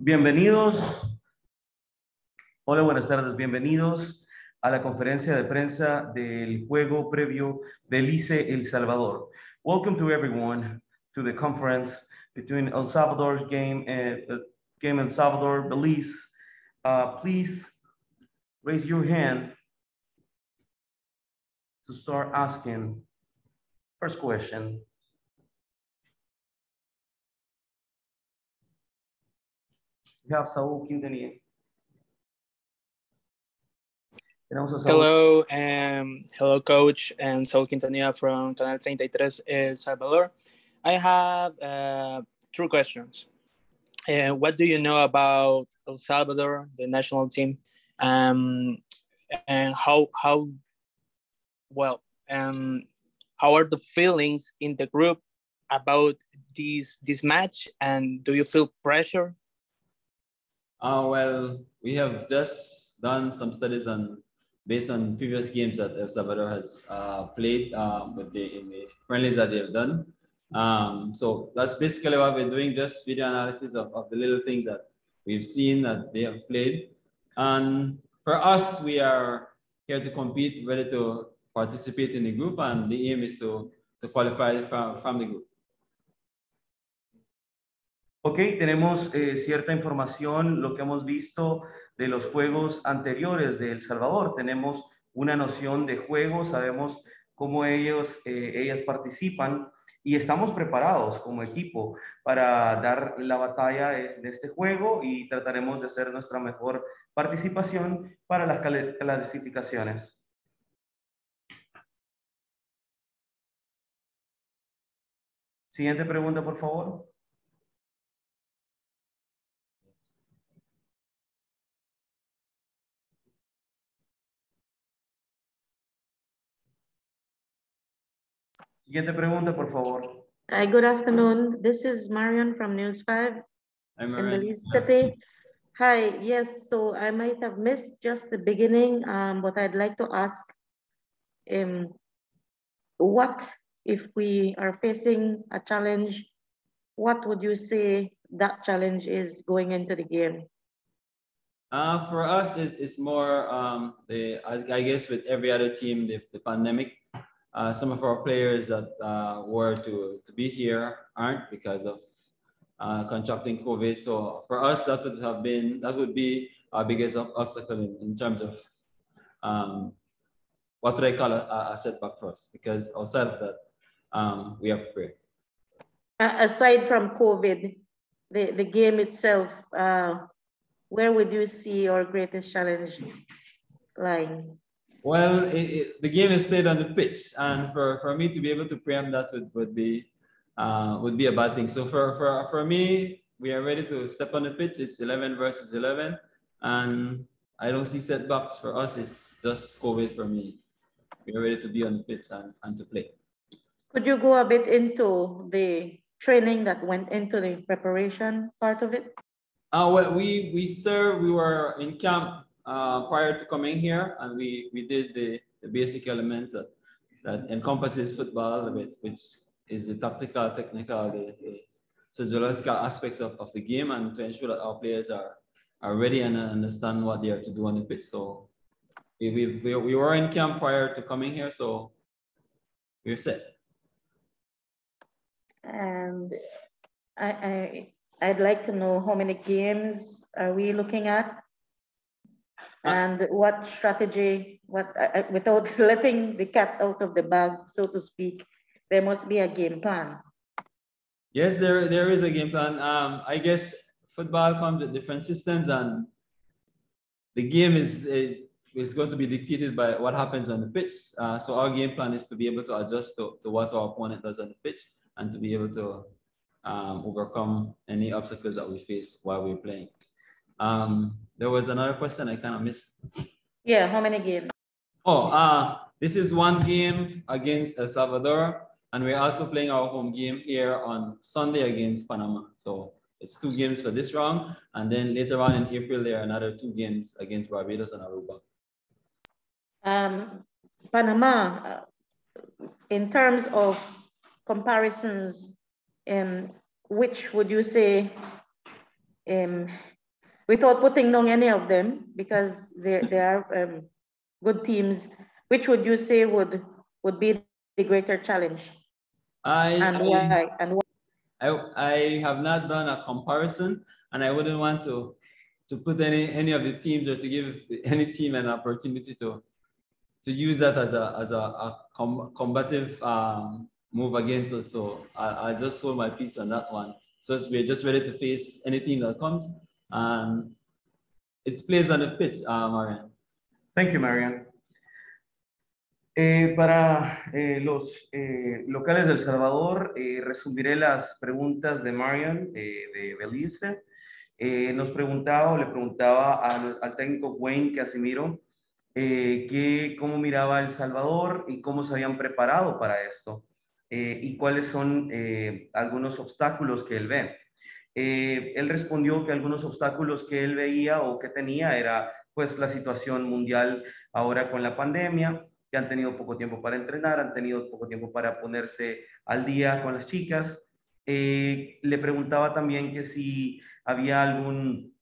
Bienvenidos. Hola, buenas tardes. Bienvenidos a la conferencia de prensa del juego previo Belice, El Salvador. Welcome to everyone to the conference between El Salvador's game El Salvador, Belize. Please raise your hand to start asking. First question. We have Saul Quintanilla. Hello, hello, coach, and Saul Quintanilla from Canal 33 El Salvador. I have 2 questions. What do you know about El Salvador, the national team, and how are the feelings in the group about this match, and do you feel pressure? Well, we have just done some studies based on previous games that El Salvador has played in the friendlies that they've done. So that's basically what we're doing, just video analysis of the little things that we've seen that they have played. And for us, we are here to compete, ready to participate in the group, and the aim is to qualify from the group. Ok, tenemos cierta información, lo que hemos visto de los juegos anteriores de El Salvador. Tenemos una noción de juego, sabemos cómo ellas participan y estamos preparados como equipo para dar la batalla de este juego y trataremos de hacer nuestra mejor participación para las clasificaciones. Siguiente pregunta, por favor. Siguiente pregunta, por favor. Good afternoon. This is Marion from News 5 in Belize City. Hi, yes, so I might have missed just the beginning, but I'd like to ask, what if we are facing a challenge, what would you say that challenge is going into the game? For us, it's more, I guess with every other team, the pandemic. Some of our players that were to be here aren't because of contracting COVID. So for us, that would be our biggest obstacle in terms of what would I call a setback for us, because outside of that, we are prepared. Aside from COVID, the game itself, where would you see your greatest challenge lying? Well, the game is played on the pitch, and for me to be able to preempt that would be a bad thing. So for me, we are ready to step on the pitch. It's 11 versus 11, and I don't see setbacks. For us, it's just COVID for me. We are ready to be on the pitch and to play. Could you go a bit into the training that went into the preparation part of it? Well, we were in camp prior to coming here, and we did the basic elements that encompasses football, which is the tactical, technical, the physiological aspects of the game, and to ensure that our players are ready and understand what they are to do on the pitch. So we were in camp prior to coming here, so we're set. And I'd like to know how many games are we looking at? And what strategy, without letting the cat out of the bag, so to speak, there must be a game plan. Yes, there is a game plan. I guess football comes with different systems, and the game is going to be dictated by what happens on the pitch. So our game plan is to be able to adjust to what our opponent does on the pitch, and to be able to overcome any obstacles that we face while we're playing. There was another question I kind of missed. Yeah, how many games? Oh, this is one game against El Salvador, and we're also playing our home game here on Sunday against Panama. So it's 2 games for this round, and then later on in April, there are another 2 games against Barbados and Aruba. Panama, in terms of comparisons, which would you say, without putting down any of them, because they are good teams, which would you say would be the greater challenge? And why? I have not done a comparison, and I wouldn't want to put any of the teams or to give any team an opportunity to use that as a combative move against us. So I just hold my peace on that one. So we're just ready to face any team that comes, and it's plays on the pitch, Marian. Thank you, Marian. Para los locales de El Salvador, resumiré las preguntas de Marian de Belice. Nos preguntaba o le preguntaba al técnico Wayne Casimiro cómo miraba El Salvador y cómo se habían preparado para esto y cuáles son algunos obstáculos que él ve. Él respondió que algunos obstáculos que él veía o que tenía era pues la situación mundial ahora con la pandemia, que han tenido poco tiempo para entrenar, han tenido poco tiempo para ponerse al día con las chicas. Le preguntaba también que si había algún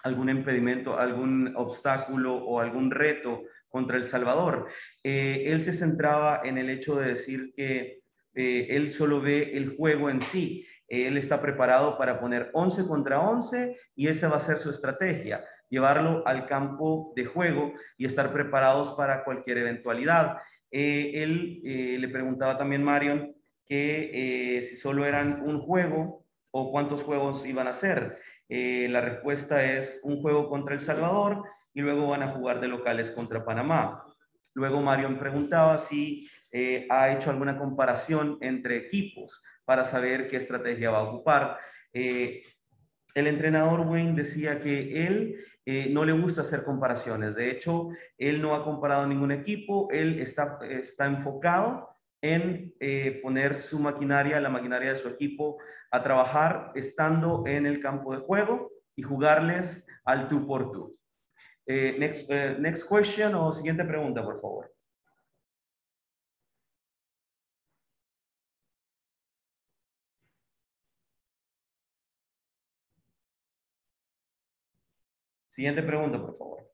impedimento, algún obstáculo o algún reto contra El Salvador. Él se centraba en el hecho de decir que él solo ve el juego en sí. Él está preparado para poner 11 contra 11 y esa va a ser su estrategia, llevarlo al campo de juego y estar preparados para cualquier eventualidad. Él le preguntaba también Marion que si solo eran un juego o cuántos juegos iban a ser. La respuesta es un juego contra El Salvador y luego van a jugar de locales contra Panamá. Luego Marion preguntaba si ha hecho alguna comparación entre equipos para saber qué estrategia va a ocupar. El entrenador Wayne decía que él no le gusta hacer comparaciones. De hecho, él no ha comparado ningún equipo. Él está enfocado en poner su maquinaria, la maquinaria de su equipo, a trabajar estando en el campo de juego y jugarles al tú por tú. Next question o siguiente pregunta, por favor. Siguiente pregunta, por favor.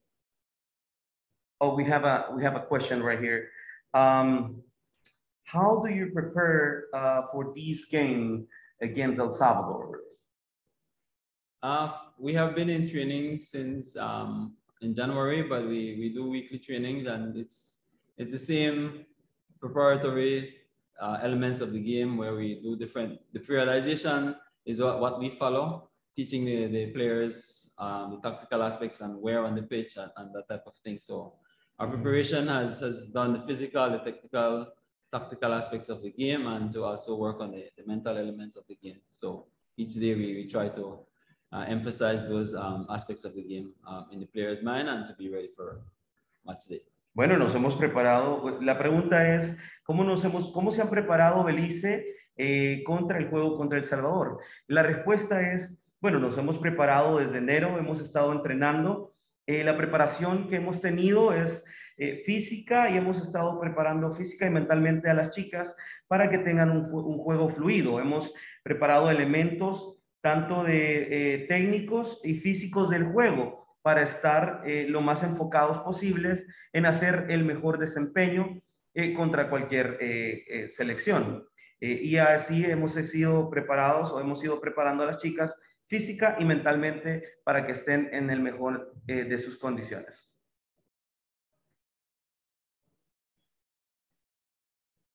Oh, we have a question right here. How do you prepare for this game against El Salvador? We have been in training since in January, but we do weekly trainings, and it's the same preparatory elements of the game where we do different. The periodization is what we follow, teaching the players the tactical aspects and where on the pitch and that type of thing. So our preparation has done the physical, the technical, tactical aspects of the game, and to also work on the mental elements of the game. So each day we try to emphasize those aspects of the game in the player's mind and to be ready for match day. Bueno, nos hemos preparado. La pregunta es, ¿cómo se han preparado Belice contra el juego contra El Salvador? La respuesta es, bueno, nos hemos preparado desde enero, hemos estado entrenando. La preparación que hemos tenido es física y hemos estado preparando física y mentalmente a las chicas para que tengan un juego fluido. Hemos preparado elementos tanto de técnicos y físicos del juego para estar lo más enfocados posibles en hacer el mejor desempeño contra cualquier selección. Y así hemos sido preparados o hemos ido preparando a las chicas física y mentalmente para que estén en el mejor de sus condiciones.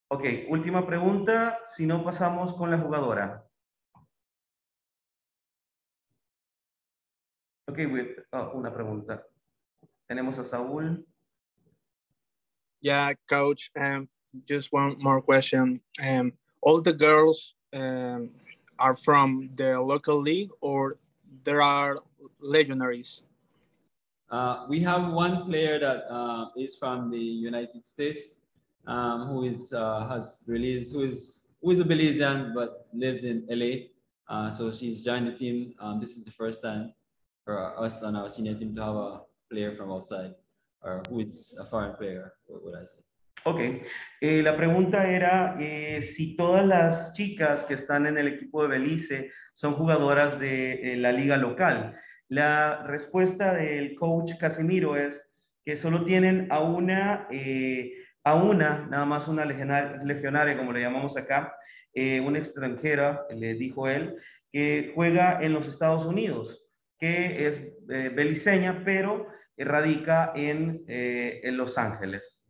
Ok, última pregunta, si no pasamos con la jugadora. Ok, una pregunta. Tenemos a Saúl. Yeah, coach, just one more question. All the girls are from the local league or there are legionaries? We have one player that is from the United States, who is a Belizean but lives in LA. So she's joined the team. This is the first time for us on our senior team to have a player from outside, or who is a foreign player, what would I say? Ok, la pregunta era si todas las chicas que están en el equipo de Belice son jugadoras de la liga local. La respuesta del coach Casimiro es que solo tienen a una, nada más una legionaria, como le llamamos acá, una extranjera, le dijo él, que juega en los Estados Unidos, que es beliceña, pero radica en Los Ángeles.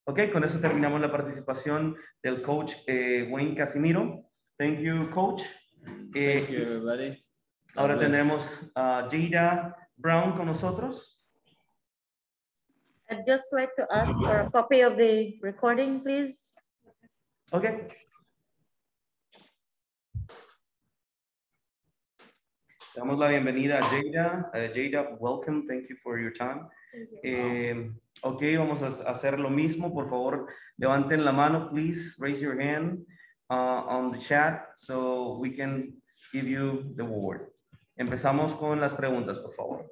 Ok, con eso terminamos la participación del coach Wayne Casimiro. Thank you, coach. Thank you, everybody. Ahora tenemos a Jada Brown con nosotros. I'd just like to ask for a copy of the recording, please. Ok. Damos la bienvenida a Jada. Jada, welcome. Thank you for your time. Ok, vamos a hacer lo mismo. Por favor, levanten la mano, please. Raise your hand on the chat so we can give you the word. Empezamos con las preguntas, por favor.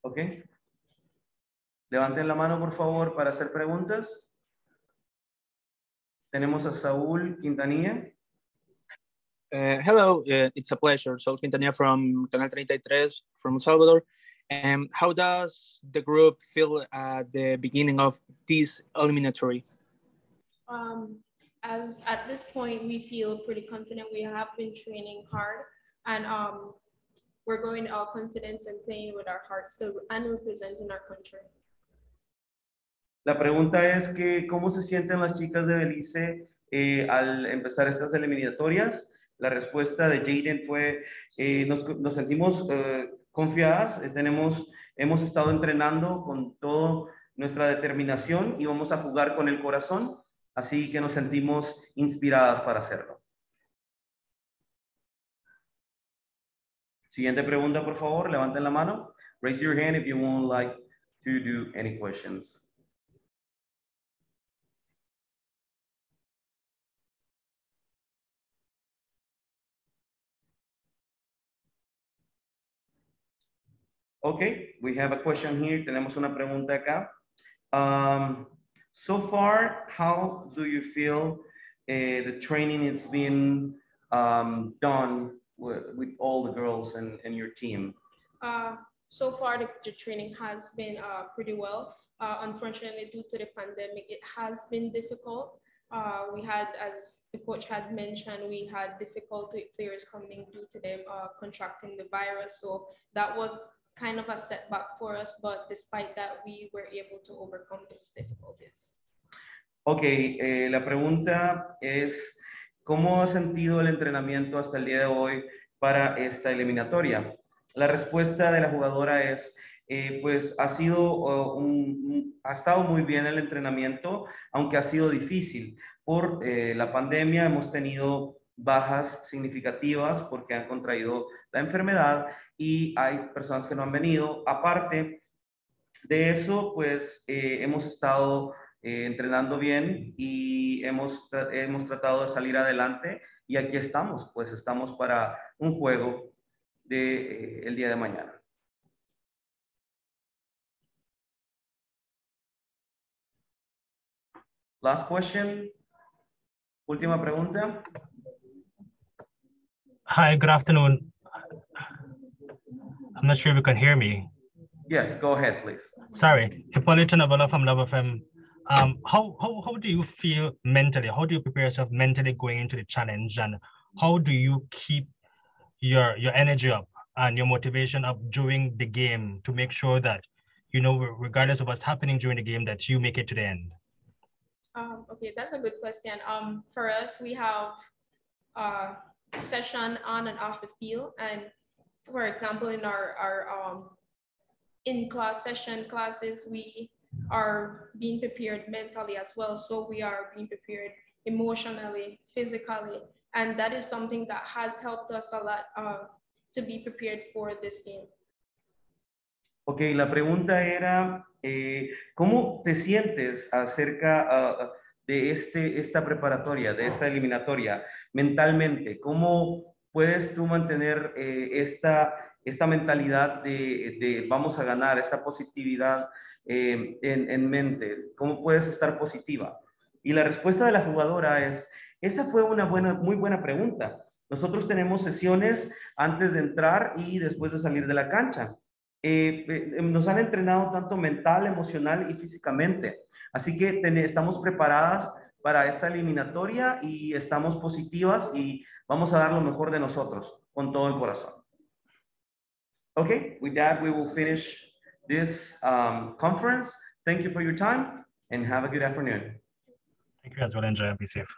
Ok. Levanten la mano, por favor, para hacer preguntas. Tenemos a Saúl Quintanilla. Hello, it's a pleasure. Saul Quintanilla from Canal 33 from El Salvador. How does the group feel at the beginning of this eliminatory? As at this point, we feel pretty confident. We have been training hard, and we're going all confidence and playing with our hearts and representing our country. La pregunta es que, ¿cómo se sienten las chicas de Belice al empezar estas eliminatorias? La respuesta de Jaden fue, nos sentimos confiadas, hemos estado entrenando con toda nuestra determinación y vamos a jugar con el corazón, así que nos sentimos inspiradas para hacerlo. Siguiente pregunta, por favor, levanten la mano. Raise your hand if you would like to do any questions. Okay, we have a question here. Tenemos una pregunta acá. So far, how do you feel the training has been done with all the girls and your team? So far, the training has been pretty well. Unfortunately, due to the pandemic, it has been difficult. We had, as the coach had mentioned, we had difficulty with players coming due to them contracting the virus. So that was kind of a setback for us, but despite that, we were able to overcome those difficulties. Ok, la pregunta es, ¿cómo ha sentido el entrenamiento hasta el día de hoy para esta eliminatoria? La respuesta de la jugadora es, pues ha estado muy bien el entrenamiento, aunque ha sido difícil. Por la pandemia hemos tenido bajas significativas porque han contraído la enfermedad y hay personas que no han venido. Aparte de eso, pues hemos estado entrenando bien y hemos tratado de salir adelante y aquí estamos, pues estamos para un juego el día de mañana. Last question. Última pregunta. Hi, good afternoon. I'm not sure if you can hear me. Yes, go ahead, please. Sorry, Hippolyte Nabala from Love FM. How do you feel mentally? How do you prepare yourself mentally going into the challenge, and how do you keep your energy up and your motivation up during the game to make sure that, you know, regardless of what's happening during the game, that you make it to the end? Okay, that's a good question. For us, we have session on and off the field, and for example, in our in-class classes, we are being prepared mentally as well. So we are being prepared emotionally, physically, and that is something that has helped us a lot to be prepared for this game. Ok, la pregunta era, ¿cómo te sientes acerca de esta preparatoria, de esta eliminatoria, mentalmente? ¿Cómo puedes tú mantener esta mentalidad de vamos a ganar, esta positividad en mente? ¿Cómo puedes estar positiva? Y la respuesta de la jugadora es, esa fue una muy buena pregunta. Nosotros tenemos sesiones antes de entrar y después de salir de la cancha. Nos han entrenado tanto mental, emocional y físicamente. Así que estamos preparadas para esta eliminatoria y estamos positivas y vamos a dar lo mejor de nosotros con todo el corazón. Okay, with that, we will finish this conference. Thank you for your time and have a good afternoon. Thank you as well. Enjoy and be safe.